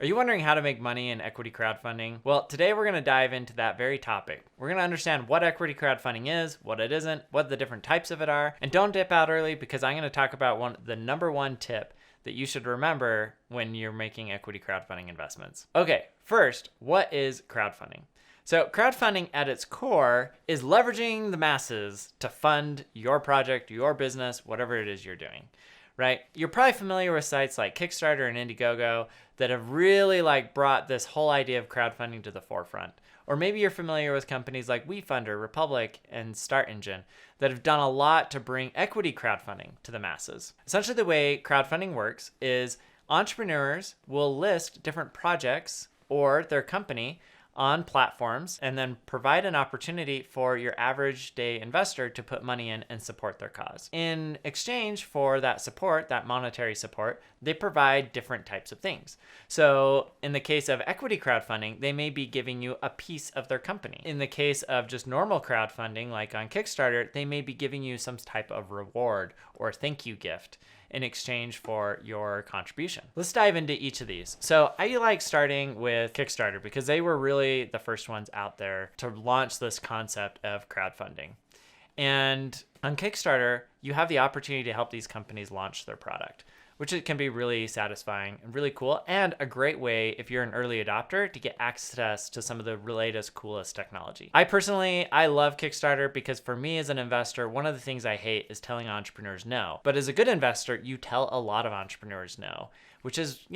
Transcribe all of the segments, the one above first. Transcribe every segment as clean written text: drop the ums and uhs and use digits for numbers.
Are you wondering how to make money in equity crowdfunding? Well, today we're going to dive into that very topic. We're going to understand what equity crowdfunding is, what it isn't, what the different types of it are, and don't dip out early because I'm going to talk about the number one tip that you should remember when you're making equity crowdfunding investments. Okay, first, what is crowdfunding? So crowdfunding at its core is leveraging the masses to fund your project, your business, whatever it is you're doing. Right? You're probably familiar with sites like Kickstarter and Indiegogo that have really brought this whole idea of crowdfunding to the forefront. Or maybe you're familiar with companies like WeFunder, Republic, and Start Engine that have done a lot to bring equity crowdfunding to the masses. Essentially, the way crowdfunding works is entrepreneurs will list different projects or their company on platforms and then provide an opportunity for your average day investor to put money in and support their cause. In exchange for that support, that monetary support, they provide different types of things. So in the case of equity crowdfunding, they may be giving you a piece of their company. In the case of just normal crowdfunding, like on Kickstarter, they may be giving you some type of reward or thank you gift in exchange for your contribution. Let's dive into each of these. So I like starting with Kickstarter because they were really the first ones out there to launch this concept of crowdfunding. And on Kickstarter, you have the opportunity to help these companies launch their product, which it can be really satisfying and really cool, and a great way if you're an early adopter to get access to some of the latest, coolest technology. I love Kickstarter because for me as an investor, one of the things I hate is telling entrepreneurs no. But as a good investor, you tell a lot of entrepreneurs no, which is,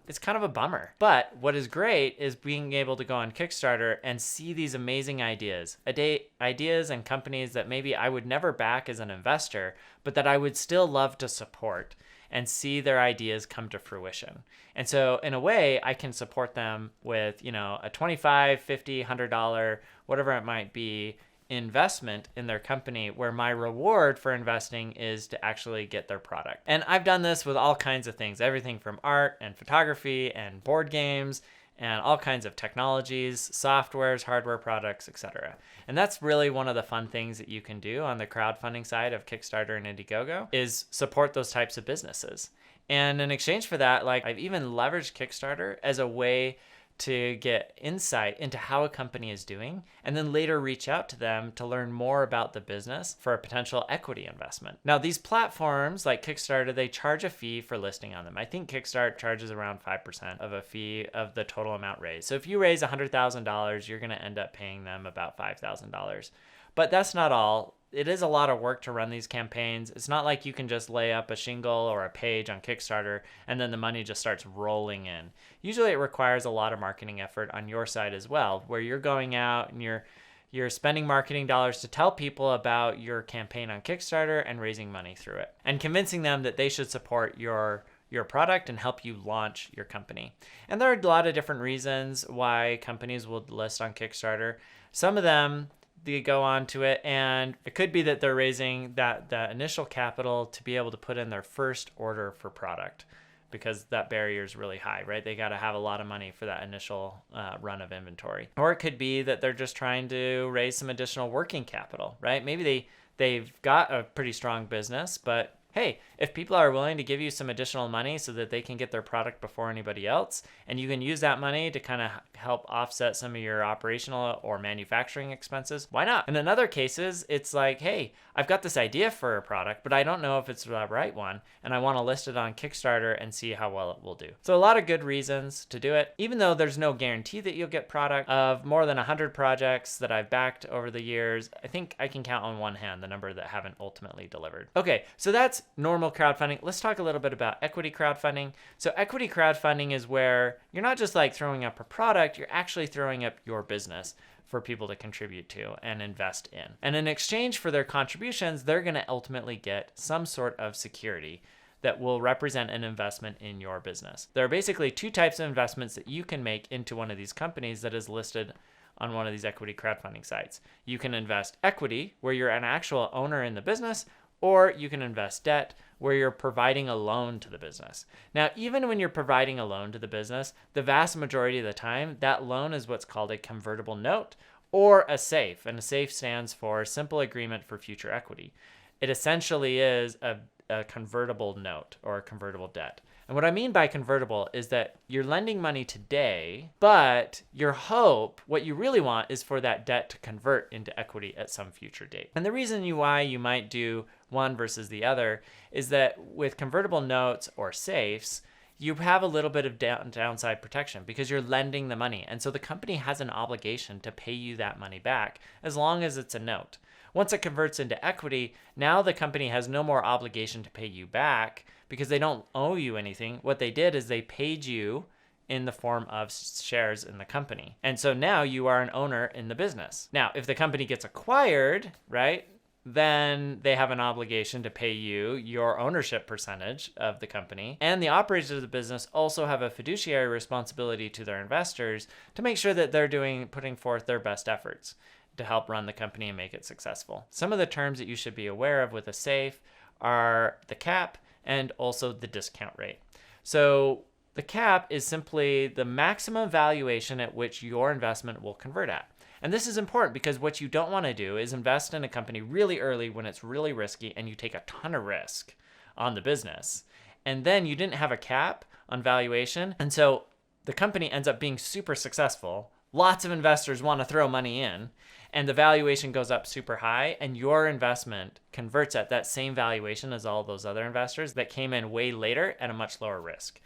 it's kind of a bummer. But what is great is being able to go on Kickstarter and see these amazing ideas and companies that maybe I would never back as an investor, but that I would still love to support and see their ideas come to fruition. And so in a way, I can support them with, a $25, $50, $100, whatever it might be, investment in their company where my reward for investing is to actually get their product. And I've done this with all kinds of things, everything from art and photography and board games and all kinds of technologies, softwares, hardware products, etc. And that's really one of the fun things that you can do on the crowdfunding side of Kickstarter and Indiegogo is support those types of businesses. And in exchange for that, I've even leveraged Kickstarter as a way to get insight into how a company is doing and then later reach out to them to learn more about the business for a potential equity investment. Now, these platforms like Kickstarter, they charge a fee for listing on them. I think Kickstarter charges around 5% of a fee of the total amount raised. So if you raise $100,000, you're going to end up paying them about $5,000. But that's not all. It is a lot of work to run these campaigns. It's not like you can just lay up a shingle or a page on Kickstarter and then the money just starts rolling in. Usually it requires a lot of marketing effort on your side as well, where you're going out and you're spending marketing dollars to tell people about your campaign on Kickstarter and raising money through it and convincing them that they should support your product and help you launch your company. And there are a lot of different reasons why companies will list on Kickstarter. Some of them, they go on to it, and it could be that they're raising that initial capital to be able to put in their first order for product because that barrier is really high, right? They got to have a lot of money for that initial run of inventory. Or it could be that they're just trying to raise some additional working capital, right? Maybe they've got a pretty strong business, but hey, if people are willing to give you some additional money so that they can get their product before anybody else, and you can use that money to kind of help offset some of your operational or manufacturing expenses, why not? And in other cases, it's like, hey, I've got this idea for a product, but I don't know if it's the right one, and I want to list it on Kickstarter and see how well it will do. So a lot of good reasons to do it, even though there's no guarantee that you'll get product. Of more than 100 projects that I've backed over the years, I think I can count on one hand the number that haven't ultimately delivered. Okay, so that's normal crowdfunding. Let's talk a little bit about equity crowdfunding. So equity crowdfunding is where you're not just throwing up a product, you're actually throwing up your business for people to contribute to and invest in. And in exchange for their contributions, they're going to ultimately get some sort of security that will represent an investment in your business. There are basically two types of investments that you can make into one of these companies that is listed on one of these equity crowdfunding sites. You can invest equity, where you're an actual owner in the business, or you can invest debt, where you're providing a loan to the business. Now, even when you're providing a loan to the business, the vast majority of the time, that loan is what's called a convertible note or a SAFE. And a SAFE stands for Simple Agreement for Future Equity. It essentially is a convertible note or a convertible debt. And what I mean by convertible is that you're lending money today, but your hope, what you really want, is for that debt to convert into equity at some future date. And the reason why you might do one versus the other is that with convertible notes or safes, you have a little bit of downside protection because you're lending the money. And so the company has an obligation to pay you that money back as long as it's a note. Once it converts into equity, now the company has no more obligation to pay you back because they don't owe you anything. What they did is they paid you in the form of shares in the company. And so now you are an owner in the business. Now, if the company gets acquired, right, then they have an obligation to pay you your ownership percentage of the company. And the operators of the business also have a fiduciary responsibility to their investors to make sure that they're putting forth their best efforts to help run the company and make it successful. Some of the terms that you should be aware of with a SAFE are the cap and also the discount rate. So the cap is simply the maximum valuation at which your investment will convert at. And this is important because what you don't want to do is invest in a company really early when it's really risky and you take a ton of risk on the business. And then you didn't have a cap on valuation. And so the company ends up being super successful. Lots of investors want to throw money in and the valuation goes up super high and your investment converts at that same valuation as all those other investors that came in way later at a much lower risk.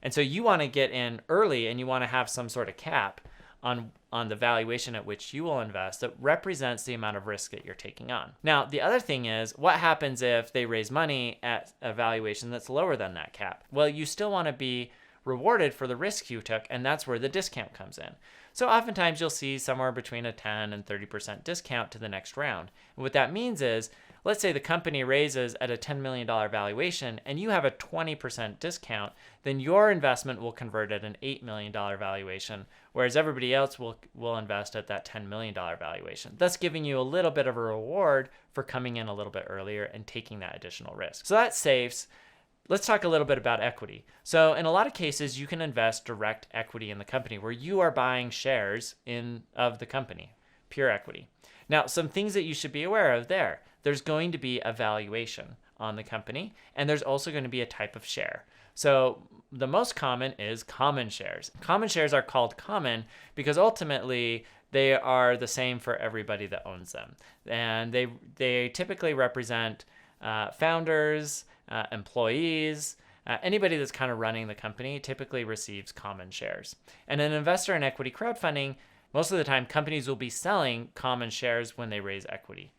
And so you want to get in early and you want to have some sort of cap on the valuation at which you will invest that represents the amount of risk that you're taking on. Now, the other thing is, what happens if they raise money at a valuation that's lower than that cap? Well, you still want to be rewarded for the risk you took, and that's where the discount comes in. So oftentimes you'll see somewhere between a 10 and 30% discount to the next round. And what that means is, let's say the company raises at a $10 million valuation and you have a 20% discount, then your investment will convert at an $8 million valuation, whereas everybody else will invest at that $10 million valuation, thus giving you a little bit of a reward for coming in a little bit earlier and taking that additional risk. So that's safes. Let's talk a little bit about equity. So in a lot of cases, you can invest direct equity in the company where you are buying shares of the company, pure equity. Now, some things that you should be aware of there. There's going to be a valuation on the company, and there's also going to be a type of share. So the most common is common shares. Common shares are called common because ultimately they are the same for everybody that owns them. And they typically represent founders, employees, anybody that's kind of running the company typically receives common shares. And an investor in equity crowdfunding, most of the time companies will be selling common shares when they raise equity.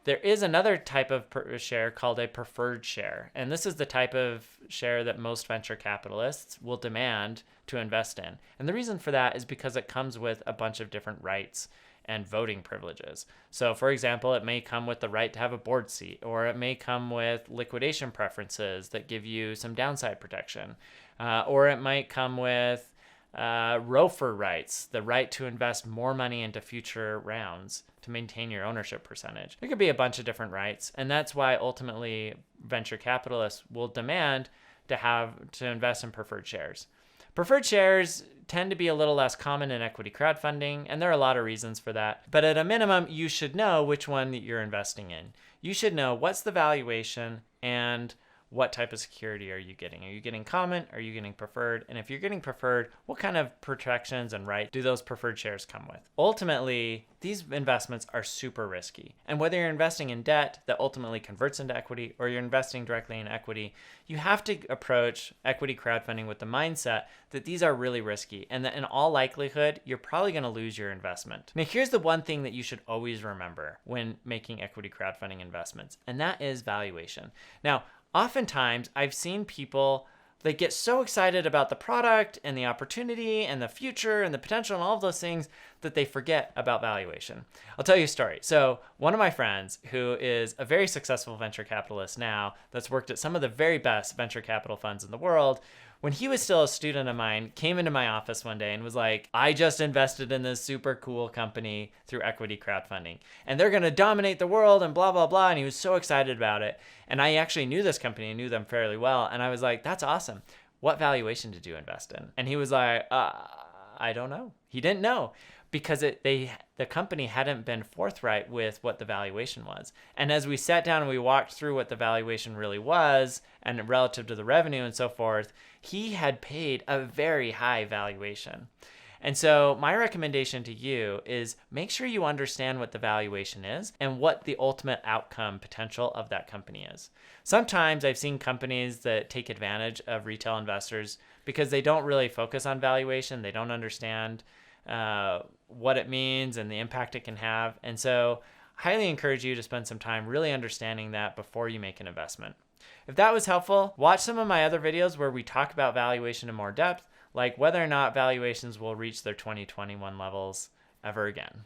There is another type of share called a preferred share. And this is the type of share that most venture capitalists will demand to invest in. And the reason for that is because it comes with a bunch of different rights and voting privileges. So for example, it may come with the right to have a board seat, or it may come with liquidation preferences that give you some downside protection. Or it might come with ROFR rights, the right to invest more money into future rounds to maintain your ownership percentage. There could be a bunch of different rights, and that's why ultimately venture capitalists will demand to invest in preferred shares. Preferred shares tend to be a little less common in equity crowdfunding, and there are a lot of reasons for that. But at a minimum, you should know which one that you're investing in. You should know what's the valuation and what type of security are you getting? Are you getting common? Are you getting preferred? And if you're getting preferred, what kind of protections and rights do those preferred shares come with? Ultimately, these investments are super risky. And whether you're investing in debt that ultimately converts into equity or you're investing directly in equity, you have to approach equity crowdfunding with the mindset that these are really risky and that in all likelihood, you're probably going to lose your investment. Now, here's the one thing that you should always remember when making equity crowdfunding investments, and that is valuation. Now, oftentimes, I've seen people, they get so excited about the product and the opportunity and the future and the potential and all of those things that they forget about valuation. I'll tell you a story. So one of my friends who is a very successful venture capitalist now that's worked at some of the very best venture capital funds in the world, when he was still a student of mine, came into my office one day and was like, I just invested in this super cool company through equity crowdfunding, and they're going to dominate the world and blah, blah, blah. And he was so excited about it. And I actually knew this company and knew them fairly well. And I was like, that's awesome. What valuation did you invest in? And he was like, I don't know. He didn't know. because the company hadn't been forthright with what the valuation was. And as we sat down and we walked through what the valuation really was and relative to the revenue and so forth, he had paid a very high valuation. And so my recommendation to you is make sure you understand what the valuation is and what the ultimate outcome potential of that company is. Sometimes I've seen companies that take advantage of retail investors because they don't really focus on valuation. They don't understand what it means and the impact it can have. And so I highly encourage you to spend some time really understanding that before you make an investment. If that was helpful, watch some of my other videos where we talk about valuation in more depth, like whether or not valuations will reach their 2021 levels ever again.